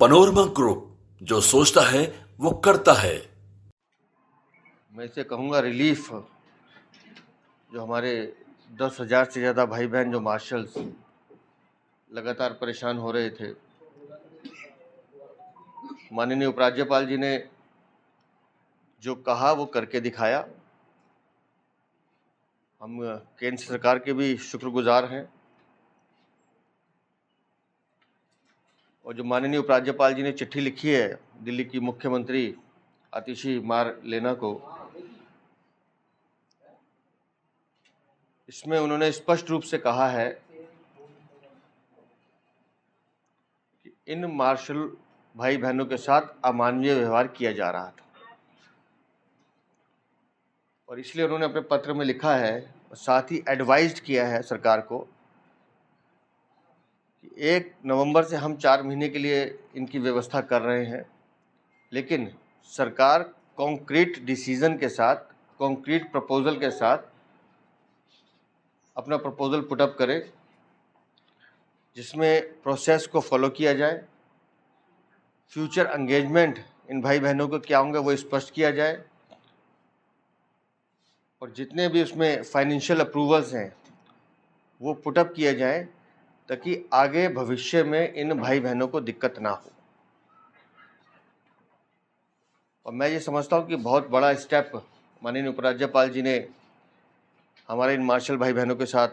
Panorama group, जो सोचता है वो करता है। मैं इसे कहूँगा रिलीफ, जो हमारे 10,000 से ज़्यादा भाई बहन जो मार्शल्स लगातार परेशान हो रहे थे, माननीय उपराज्यपाल जी ने जो कहा वो करके दिखाया। हम केंद्र सरकार के भी शुक्रगुजार हैं, और जो माननीय उपराज्यपाल जी ने चिट्ठी लिखी है दिल्ली की मुख्यमंत्री आतिशी मारलेना को, इसमें उन्होंने स्पष्ट रूप से कहा है कि इन मार्शल भाई बहनों के साथ अमानवीय व्यवहार किया जा रहा था, और इसलिए उन्होंने अपने पत्र में लिखा है और साथ ही एडवाइज्ड किया है सरकार को कि 1 नवंबर से हम 4 महीने के लिए इनकी व्यवस्था कर रहे हैं, लेकिन सरकार कॉन्क्रीट डिसीजन के साथ, कॉन्क्रीट प्रपोजल के साथ अपना प्रपोजल पुटअप करे, जिसमें प्रोसेस को फॉलो किया जाए, फ्यूचर एंगेजमेंट इन भाई बहनों को क्या होंगे वो स्पष्ट किया जाए, और जितने भी उसमें फाइनेंशियल अप्रूवल्स हैं वो पुटअप किए जाएं, ताकि आगे भविष्य में इन भाई बहनों को दिक्कत ना हो। और मैं ये समझता हूँ कि बहुत बड़ा स्टेप माननीय उपराज्यपाल जी ने हमारे इन मार्शल भाई बहनों के साथ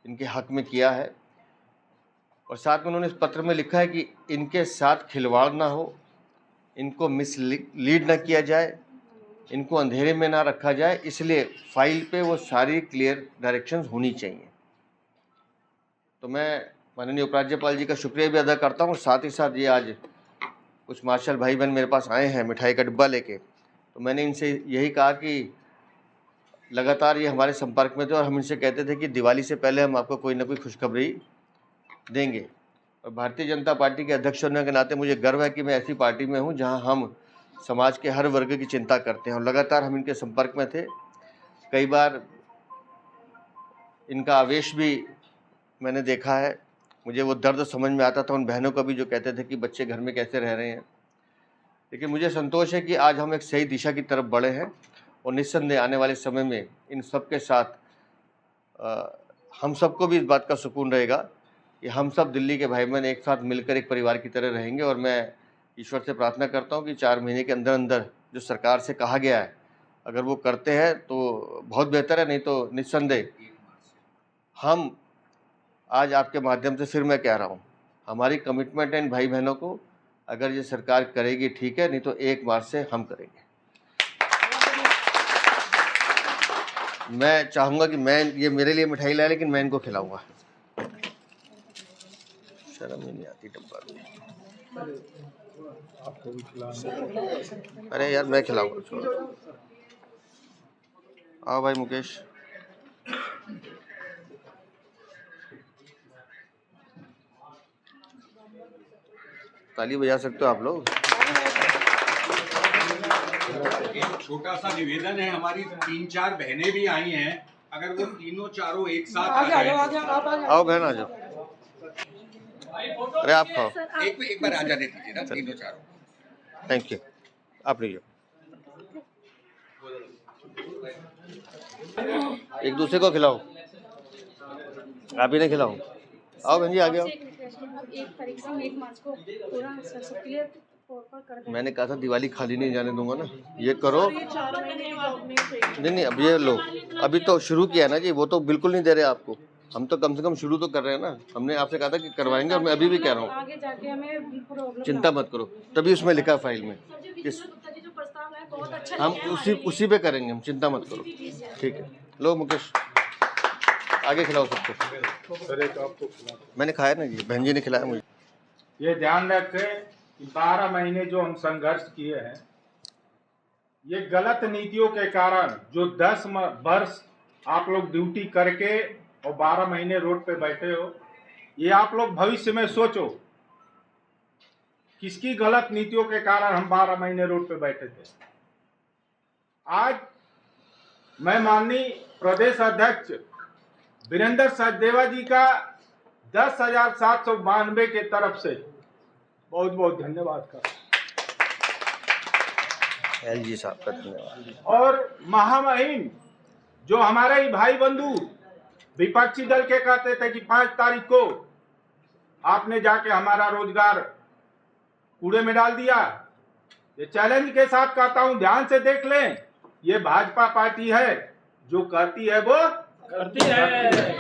इनके हक में किया है, और साथ में उन्होंने इस पत्र में लिखा है कि इनके साथ खिलवाड़ ना हो, इनको मिसलीड ना किया जाए, इनको अंधेरे में ना रखा जाए, इसलिए फाइल पे वो सारी क्लियर डायरेक्शंस होनी चाहिए। तो मैं माननीय उपराज्यपाल जी का शुक्रिया भी अदा करता हूँ। साथ ही साथ ये आज कुछ मार्शल भाई बहन मेरे पास आए हैं मिठाई का डिब्बा लेके, तो मैंने इनसे यही कहा कि लगातार ये हमारे संपर्क में थे, और हम इनसे कहते थे कि दिवाली से पहले हम आपको कोई ना कोई खुशखबरी देंगे। और भारतीय जनता पार्टी के अध्यक्ष होने के नाते मुझे गर्व है कि मैं ऐसी पार्टी में हूँ जहाँ हम समाज के हर वर्ग की चिंता करते हैं, और लगातार हम इनके संपर्क में थे। कई बार इनका आवेश भी मैंने देखा है, मुझे वो दर्द समझ में आता था उन बहनों का भी जो कहते थे कि बच्चे घर में कैसे रह रहे हैं। लेकिन मुझे संतोष है कि आज हम एक सही दिशा की तरफ बढ़े हैं, और निस्संदेह आने वाले समय में इन सब के साथ हम सबको भी इस बात का सुकून रहेगा कि हम सब दिल्ली के भाई बहन एक साथ मिलकर एक परिवार की तरह रहेंगे। और मैं ईश्वर से प्रार्थना करता हूँ कि 4 महीने के अंदर अंदर जो सरकार से कहा गया है, अगर वो करते हैं तो बहुत बेहतर है, नहीं तो निस्संदेह हम आज आपके माध्यम से फिर मैं कह रहा हूँ, हमारी कमिटमेंट है इन भाई बहनों को, अगर ये सरकार करेगी ठीक है, नहीं तो 1 मार्च से हम करेंगे। मैं चाहूँगा कि ये मेरे लिए मिठाई लाए, लेकिन मैं इनको खिलाऊंगा। शर्म ही नहीं आती डब्बा में। अरे यार मैं खिलाऊंगा, छोड़ो। आओ भाई मुकेश। ताली बजा सकते हो आप लोग। एक छोटा सा निवेदन है, हमारी 3-4 बहनें भी आई हैं, अगर वो तीनों चारों एक साथ आ जाए। आओ बहन आ जाओ। अरे आप खाओ। एक बार आ जाने दीजिए ना तीनों चारों। Thank you. आप लीजिए। एक दूसरे को खिलाओ, आप ही ने खिलाओ। आओ बहन जी आगे आओ। मैंने कहा था दिवाली खाली नहीं जाने दूंगा ना, ये करो। नहीं अब ये लो, अभी तो शुरू किया ना जी, वो तो बिल्कुल नहीं दे रहे आपको, हम तो कम से कम शुरू तो कर रहे हैं ना। हमने आपसे कहा था कि करवाएंगे, और मैं अभी भी कह रहा हूँ चिंता मत करो, तभी उसमें लिखा फाइल में हम उसी पे करेंगे, हम चिंता मत करो, ठीक है। लो मुकेश आगे खिलाओ सबको। मैंने खाया ना जी, बहन जी ने खिलाया मुझे। ये ध्यान रखें कि 12 महीने जो हम संघर्ष किए हैं, ये गलत नीतियों के कारण जो 10 वर्ष आप लोग ड्यूटी करके और 12 महीने रोड पे बैठे हो, ये आप लोग भविष्य में सोचो किसकी गलत नीतियों के कारण हम 12 महीने रोड पे बैठे थे। आज मैं माननीय प्रदेश अध्यक्ष वीरेंद्र सचदेवा जी का 10,792 के तरफ से बहुत बहुत धन्यवाद का। एलजी साहब का धन्यवाद। और महामहिम जो हमारे ही भाई बंधु विपक्षी दल के कहते थे कि 5 तारीख को आपने जाके हमारा रोजगार कूड़े में डाल दिया, ये चैलेंज के साथ कहता हूं, ध्यान से देख लें, ये भाजपा पार्टी है, जो कहती है वो करती है।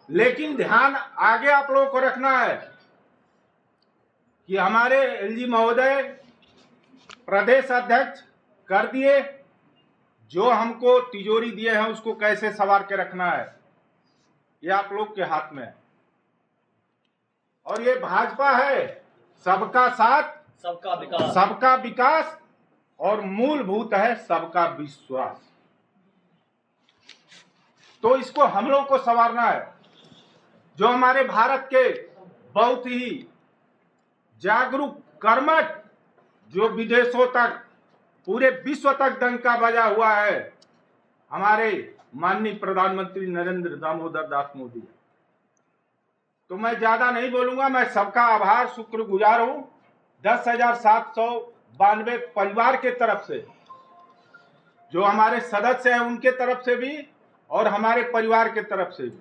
लेकिन ध्यान आगे आप लोगों को रखना है कि हमारे एलजी महोदय प्रदेश अध्यक्ष कर दिए, जो हमको तिजोरी दिए हैं उसको कैसे संवार के रखना है, ये आप लोग के हाथ में है। और ये भाजपा है सबका साथ, सबका विकास और मूलभूत है सबका विश्वास। तो इसको हम लोग को संवारना है। जो हमारे भारत के बहुत ही जागरूक कर्मठ, जो विदेशों तक पूरे विश्व तक डंका बजा हुआ है, हमारे माननीय प्रधानमंत्री नरेंद्र दामोदर दास मोदी। तो मैं ज्यादा नहीं बोलूंगा, मैं सबका आभार शुक्रगुजार हूं 10,792 परिवार के तरफ से, जो हमारे सदस्य हैं उनके तरफ से भी और हमारे परिवार के तरफ से भी।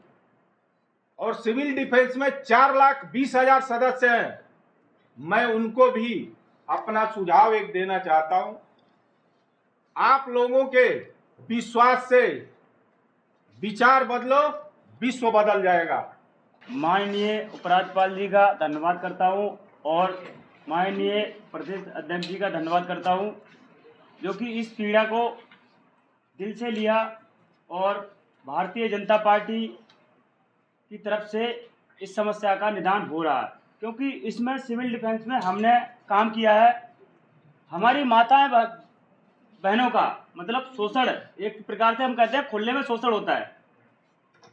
और सिविल डिफेंस में 4,20,000 सदस्य हैं, मैं उनको भी अपना सुझाव एक देना चाहता हूं। आप लोगों के विश्वास से विचार बदलो, विश्व बदल जाएगा। माननीय उपराज्यपाल जी का धन्यवाद करता हूं और माननीय प्रदेश अध्यक्ष जी का धन्यवाद करता हूं, जो कि इस पीड़ा को दिल से लिया और भारतीय जनता पार्टी की तरफ से इस समस्या का निदान हो रहा है। क्योंकि इसमें सिविल डिफेंस में हमने काम किया है। हमारी माताएं बहनों का मतलब शोषण, एक प्रकार से हम कहते हैं खुले में शोषण होता है,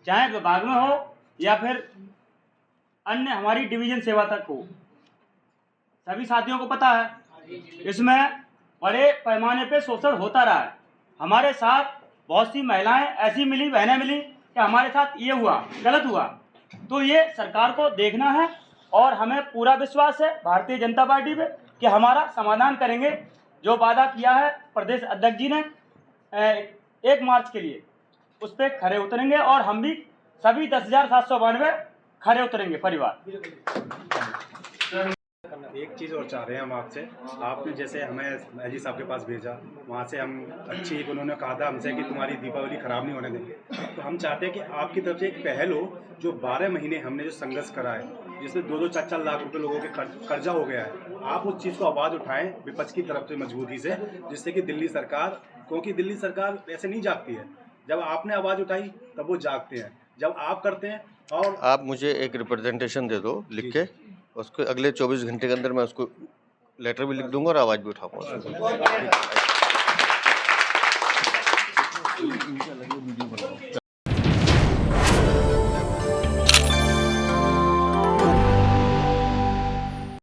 चाहे विभाग में हो या फिर अन्य हमारी डिवीजन सेवा तक हो। सभी साथियों को पता है इसमें बड़े पैमाने पे शोषण होता रहा है। हमारे साथ बहुत सी महिलाएं ऐसी मिली, बहनें मिली कि हमारे साथ ये हुआ, गलत हुआ। तो ये सरकार को देखना है और हमें पूरा विश्वास है भारतीय जनता पार्टी पे कि हमारा समाधान करेंगे। जो वादा किया है प्रदेश अध्यक्ष जी ने 1 मार्च के लिए, उस पर खरे उतरेंगे और हम भी सभी 10,792 खरे उतरेंगे परिवार। एक चीज़ और चाह रहे हैं हम आपसे, आपने जैसे हमें एलजी साहब के पास भेजा, वहाँ से हम अच्छी एक उन्होंने कहा था हमसे कि तुम्हारी दीपावली ख़राब नहीं होने देंगे। तो हम चाहते हैं कि आपकी तरफ से एक पहल हो, जो 12 महीने हमने जो संघर्ष करा है, जिसमें 2-2, 4-4 लाख रुपए लोगों के कर्जा हो गया है, आप उस चीज़ को आवाज़ उठाएं विपक्ष की तरफ से मजबूती से, जिससे कि दिल्ली सरकार, क्योंकि दिल्ली सरकार ऐसे नहीं जागती है, जब आपने आवाज़ उठाई तब वो जागते हैं, जब आप करते हैं। और आप मुझे एक रिप्रेजेंटेशन दे दो लिख के, उसको अगले 24 घंटे के अंदर मैं उसको लेटर भी लिख दूंगा और आवाज़ भी उठाऊंगा।